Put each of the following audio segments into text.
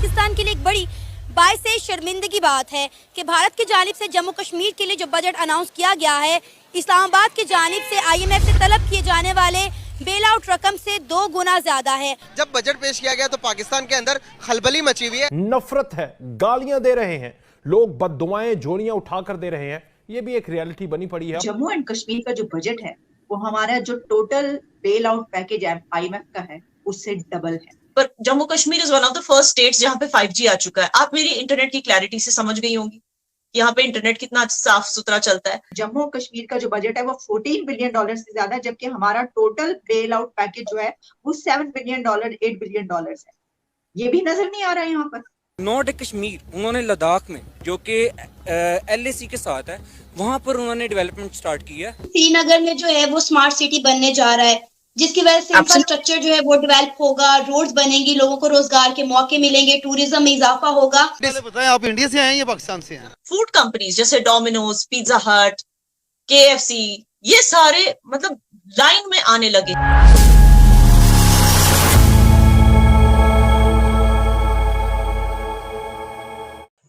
पाकिस्तान के लिए एक बड़ी बाइस से शर्मिंदगी बात है कि भारत की जानिब से जम्मू कश्मीर के लिए जो बजट अनाउंस किया गया है, इस्लामाबाद की जानिब से IMF से तलब किए जाने वाले बेल आउट रकम से 2 गुना ज्यादा है। जब बजट पेश किया गया तो पाकिस्तान के अंदर खलबली मची हुई है, नफरत है, गालियां दे रहे हैं लोग, बद्दुआएं झोलियां उठाकर दे रहे हैं। ये भी एक रियलिटी बनी पड़ी है। जम्मू एंड कश्मीर का जो बजट है वो हमारा जो total bail out package IMF का है उससे डबल है। पर Jammu Kashmir is one of the first states जहां पे 5G आ चुका है। आप मेरी इंटरनेट की क्लैरिटी से समझ गई होंगी यहाँ पे इंटरनेट कितना साफ सुथरा चलता है। जम्मू कश्मीर का जो बजट है वो $14 बिलियन से ज्यादा है, जबकि हमारा टोटल बेल आउट पैकेज जो है वो $7 बिलियन, $8 बिलियन है। ये भी नजर नहीं आ रहा है यहाँ पर। नॉर्थ कश्मीर उन्होंने लद्दाख में जो कि LAC के साथ है वहां पर उन्होंने डेवलपमेंट स्टार्ट की है। श्रीनगर में जो है वो स्मार्ट सिटी बनने जा रहा है, जिसकी वजह से इंफ्रास्ट्रक्चर जो है वो डेवलप होगा, रोड्स बनेंगी, लोगों को रोजगार के मौके मिलेंगे, टूरिज्म में इजाफा होगा। बताएं आप इंडिया से आए हैं या पाकिस्तान से हैं? फूड कंपनीज जैसे डोमिनोज, पिज्जा हट, KFC ये सारे मतलब लाइन में आने लगे।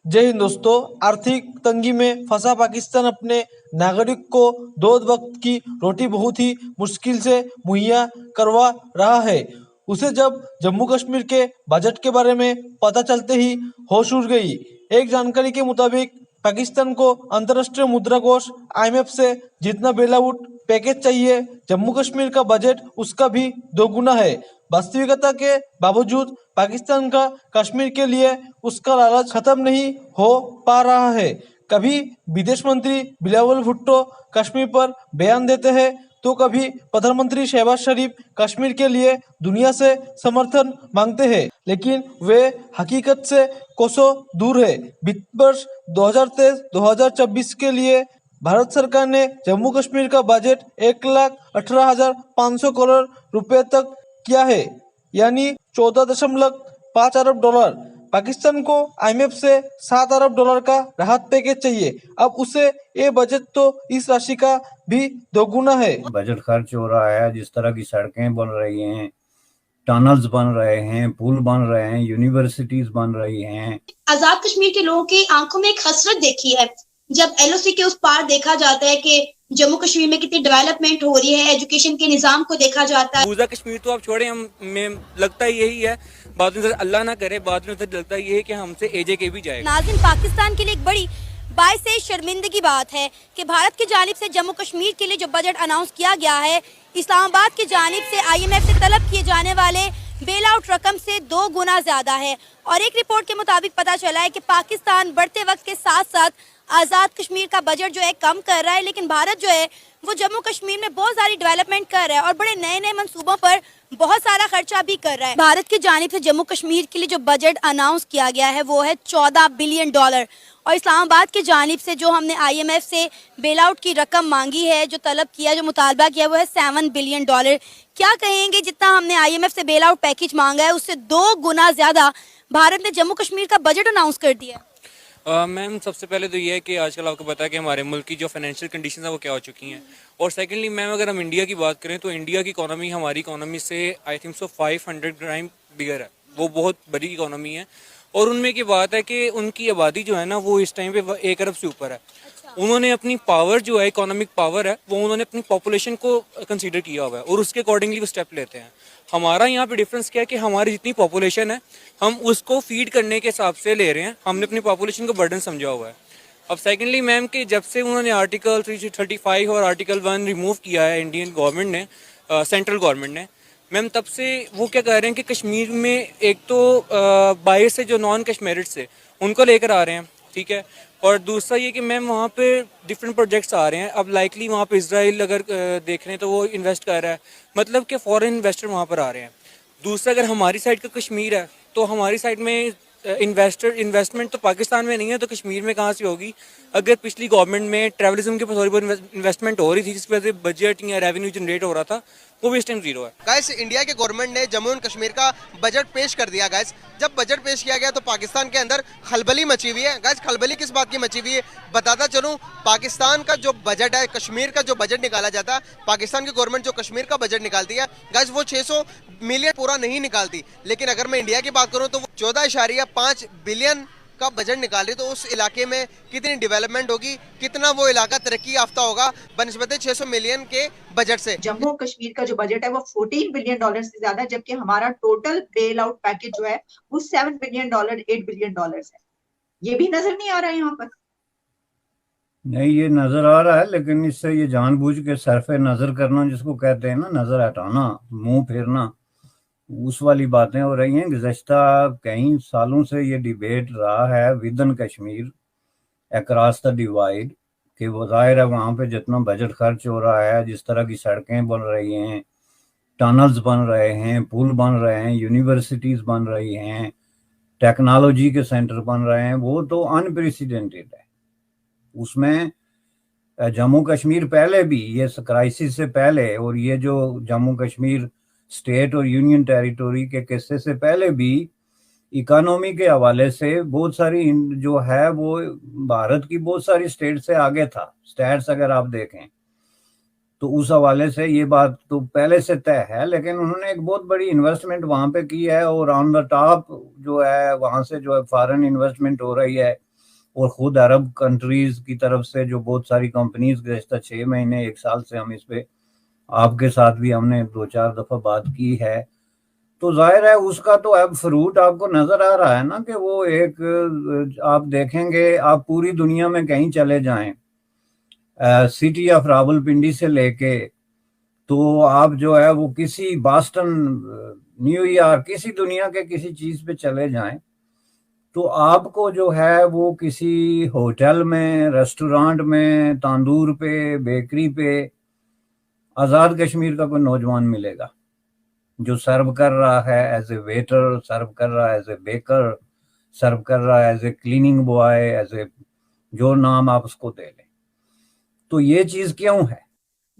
जय हिंद दोस्तों। आर्थिक तंगी में फंसा पाकिस्तान अपने नागरिक को 2 वक्त की रोटी बहुत ही मुश्किल से मुहैया करवा रहा है। उसे जब जम्मू कश्मीर के बजट के बारे में पता चलते ही होश उड़ गई। एक जानकारी के मुताबिक पाकिस्तान को अंतर्राष्ट्रीय मुद्रा कोष IMF से जितना बेल आउट पैकेज चाहिए, जम्मू कश्मीर का बजट उसका भी 2 गुना है। वास्तविकता के बावजूद पाकिस्तान का कश्मीर के लिए उसका लालच खत्म नहीं हो पा रहा है। कभी विदेश मंत्री बिलावल भुट्टो कश्मीर पर बयान देते हैं तो कभी प्रधानमंत्री शहबाज शरीफ कश्मीर के लिए दुनिया से समर्थन मांगते हैं, लेकिन वे हकीकत से कोसों दूर है। वित्त वर्ष 2023-2024 के लिए भारत सरकार ने जम्मू कश्मीर का बजट 1,18,500 करोड़ रुपए तक किया है, यानी $14.5 अरब। पाकिस्तान को IMF से $7 अरब का राहत पैकेज चाहिए। अब उसे ये बजट तो इस राशि का भी 2 गुना है। बजट खर्च हो रहा है, जिस तरह की सड़कें बन रही हैं, टनल्स बन रहे हैं, पुल बन रहे हैं, यूनिवर्सिटीज बन रही हैं। आजाद कश्मीर के लोगों की आंखों में एक हसरत देखी है जब LOC के उस पार देखा जाता है कि जम्मू कश्मीर में कितनी डेवलपमेंट हो रही है, एजुकेशन के निजाम को देखा जाता है। पूरा कश्मीर तो आप छोड़े, हम में लगता है यही है, बाद में अल्लाह ना करे, बाद में लगता है ये कि हमसे AJK भी जाएगा। नाज़रीन, पाकिस्तान के लिए एक बड़ी बाइस से शर्मिंदगी बात है कि भारत की जानिब से जम्मू कश्मीर के लिए जो बजट अनाउंस किया गया है, इस्लामाबाद की जानिब से IMF से तलब किए जाने वाले बेल आउट रकम से 2 गुना ज्यादा है। और एक रिपोर्ट के मुताबिक पता चला है कि पाकिस्तान बढ़ते वक्त के साथ साथ आज़ाद कश्मीर का बजट जो है कम कर रहा है, लेकिन भारत जो है वो जम्मू कश्मीर में बहुत सारी डेवलपमेंट कर रहा है और बड़े नए नए मंसूबों पर बहुत सारा खर्चा भी कर रहा है। भारत की जानिब से जम्मू कश्मीर के लिए जो बजट अनाउंस किया गया है वो है $14 बिलियन, और इस्लामाबाद की जानिब से जो हमने IMF से बेल आउट की रकम मांगी है, जो तलब किया, जो मुतालबा किया, वो है $7 बिलियन। क्या कहेंगे, जितना हमने IMF से बेल आउट पैकेज मांगा है उससे 2 गुना ज्यादा भारत ने जम्मू कश्मीर का बजट अनाउंस कर दिया। मैम, सबसे पहले तो ये है कि आजकल आपको पता है कि हमारे मुल्क की जो फाइनेंशियल कंडीशन है वो क्या हो चुकी हैं। और सेकेंडली मैम, अगर हम इंडिया की बात करें तो इंडिया की इकोनॉमी हमारी इकोनॉमी से आई थिंक सो 500 टाइम बिगर है। वो बहुत बड़ी इकोनॉमी है और उनमें की बात है कि उनकी आबादी जो है ना वो इस टाइम पे 1 अरब से ऊपर है। उन्होंने अपनी पावर जो है, इकोनॉमिक पावर है, वो उन्होंने अपनी पॉपुलेशन को कंसीडर किया हुआ है और उसके अकॉर्डिंगली वो स्टेप लेते हैं। हमारा यहाँ पे डिफरेंस क्या है कि हमारी जितनी पॉपुलेशन है हम उसको फीड करने के हिसाब से ले रहे हैं, हमने अपनी पॉपुलेशन को बर्डन समझा हुआ है। अब सेकेंडली मैम, कि जब से उन्होंने आर्टिकल 335 और आर्टिकल 1 रिमूव किया है इंडियन गवर्नमेंट ने, सेंट्रल गवर्नमेंट ने, मैम तब से वो क्या कह रहे हैं कि कश्मीर में एक तो बाहर से जो नॉन कश्मीरिट्स है उनको लेकर आ रहे हैं, ठीक है, और दूसरा ये कि मैम वहाँ पे डिफरेंट प्रोजेक्ट्स आ रहे हैं। अब लाइकली वहाँ पे इजराइल अगर देख रहे हैं तो वो इन्वेस्ट कर रहा है, मतलब कि फॉरेन इन्वेस्टर वहाँ पर आ रहे हैं। दूसरा, अगर हमारी साइड का कश्मीर है तो हमारी साइड में इन्वेस्टमेंट तो पाकिस्तान में नहीं है तो कश्मीर में कहाँ से होगी। अगर पिछली गवर्नमेंट में ट्रैवलिज्म के ऊपर थोड़ी बहुत इन्वेस्टमेंट हो रही थी जिसकी वजह से बजट या रेवेन्यू जनरेट हो रहा था, वो भी इस टाइम जीरो है। गाइस, इंडिया के गवर्नमेंट ने जम्मू एंड कश्मीर का बजट पेश कर दिया। गाइस, जब बजट पेश किया गया तो पाकिस्तान के अंदर खलबली मची हुई है। गाइस, खलबली किस बात की मची हुई है बताता चलूं। पाकिस्तान का जो बजट है, कश्मीर का जो बजट निकाला जाता है, पाकिस्तान की गवर्नमेंट जो कश्मीर का बजट निकालती है गाइस, वो 600 मिलियन पूरा नहीं निकालती। लेकिन अगर मैं इंडिया की बात करूं तो 14.5 बिलियन का बजट निकाल रही, तो उस इलाके में कितनी डेवलपमेंट होगी, कितना वो इलाका तरक्की याफ्ता होगा बनस्बत 600 मिलियन के बजट से। जम्मू कश्मीर का जो बजट है वो $14 बिलियन से ज्यादा, जबकि हमारा टोटल बेल आउट पैकेज जो है वो $7 बिलियन, $8 बिलियन है। ये भी नजर नहीं आ रहा है यहाँ पर। नहीं, ये नजर आ रहा है, लेकिन इससे ये जानबूझ के सरफे नजर करना, जिसको कहते हैं ना, नजर हटाना, मुंह फेरना, उस वाली बातें हो रही हैं। गुज़श्ता कई सालों से ये डिबेट रहा है within Kashmir across the divide, कि वो ज़ाहिर है वहाँ पे जितना बजट खर्च हो रहा है, जिस तरह की सड़कें बन रही हैं, टनल्स बन रहे हैं, पुल बन रहे हैं, यूनिवर्सिटीज़ बन रही हैं, टेक्नोलॉजी के सेंटर बन रहे हैं, वो तो अनप्रेसिडेंटेड है। उसमें जम्मू कश्मीर पहले भी, ये क्राइसिस से पहले, और ये जो जम्मू कश्मीर स्टेट और यूनियन टेरिटोरी के किस्से से पहले भी इकोनॉमी के हवाले से बहुत सारी जो है वो भारत की बहुत सारी स्टेट से आगे था। स्टैट्स अगर आप देखें तो उस हवाले से ये बात तो पहले से तय है। लेकिन उन्होंने एक बहुत बड़ी इन्वेस्टमेंट वहाँ पे की है, और ऑन द टॉप जो है वहाँ से जो है फॉरेन इन्वेस्टमेंट हो रही है, और खुद अरब कंट्रीज की तरफ से जो बहुत सारी कंपनीज गुज़श्ता 6 महीने 1 साल से हम इस पे आपके साथ भी हमने 2-4 दफा बात की है, तो जाहिर है उसका तो अब फ्रूट आपको नजर आ रहा है ना, कि वो एक, आप देखेंगे, आप पूरी दुनिया में कहीं चले जाएं, सिटी ऑफ रावलपिंडी से लेके, तो आप जो है वो किसी बॉस्टन, न्यूयॉर्क, किसी दुनिया के किसी चीज पे चले जाएं, तो आपको जो है वो किसी होटल में, रेस्टोरेंट में, तंदूर पे, बेकरी पे आज़ाद कश्मीर का कोई नौजवान मिलेगा जो सर्व कर रहा है एज ए वेटर, सर्व कर रहा है एज ए बेकर, सर्व कर रहा है as a cleaning boy, as a जो नाम आप उसको दे लें। तो ये चीज क्यों है?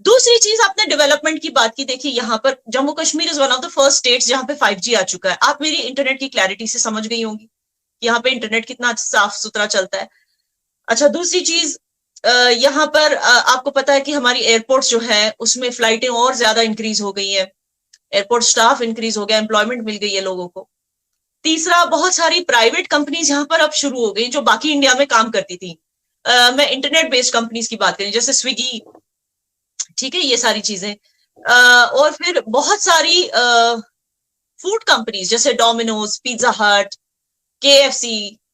दूसरी चीज, आपने डेवलपमेंट की बात की। देखिए, यहाँ पर Jammu Kashmir is one of the first states जहां पे 5G आ चुका है। आप मेरी इंटरनेट की क्लैरिटी से समझ गई होंगी यहाँ पे इंटरनेट कितना साफ सुथरा चलता है। अच्छा, दूसरी चीज, यहाँ पर आपको पता है कि हमारी एयरपोर्ट्स जो है उसमें फ्लाइटें और ज्यादा इंक्रीज हो गई है, एयरपोर्ट स्टाफ इंक्रीज हो गया, एम्प्लॉयमेंट मिल गई है लोगों को। तीसरा, बहुत सारी प्राइवेट कंपनीज यहाँ पर अब शुरू हो गई जो बाकी इंडिया में काम करती थी। मैं इंटरनेट बेस्ड कंपनीज की बात करें, जैसे स्विगी, ठीक है, ये सारी चीजें, और फिर बहुत सारी फूड कंपनीज जैसे डोमिनोज, पिज्जा हट, KFC,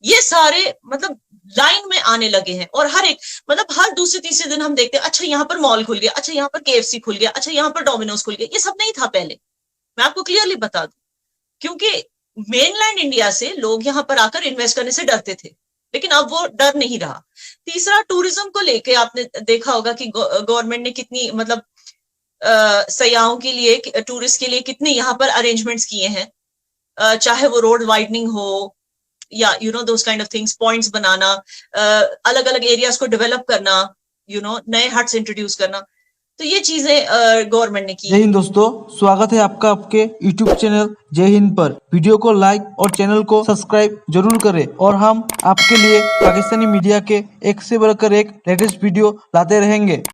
ये सारे मतलब लाइन में आने लगे हैं। और हर एक, मतलब हर दूसरे तीसरे दिन हम देखते हैं, अच्छा यहाँ पर मॉल खुल गया, अच्छा यहाँ पर KFC खुल गया, अच्छा यहाँ पर डोमिनोज खुल गया। ये सब नहीं था पहले, मैं आपको क्लियरली बता दूं, क्योंकि मेनलैंड इंडिया से लोग यहाँ पर आकर इन्वेस्ट करने से डरते थे, लेकिन अब वो डर नहीं रहा। तीसरा, टूरिज्म को लेके आपने देखा होगा कि गवर्नमेंट ने कितनी, मतलब सयाहों के लिए, टूरिस्ट के लिए कितने यहाँ पर अरेंजमेंट्स किए हैं, चाहे वो रोड वाइडनिंग हो या those kind of things, points बनाना, अलग अलग एरियाज को डेवलप करना, नए हट्स इंट्रोड्यूस करना। तो ये चीजें गवर्नमेंट ने की। जय हिंद दोस्तों, स्वागत है आपका आपके यूट्यूब चैनल जय हिंद पर। वीडियो को लाइक और चैनल को सब्सक्राइब जरूर करें, और हम आपके लिए पाकिस्तानी मीडिया के एक से बढ़कर एक लेटेस्ट वीडियो लाते रहेंगे।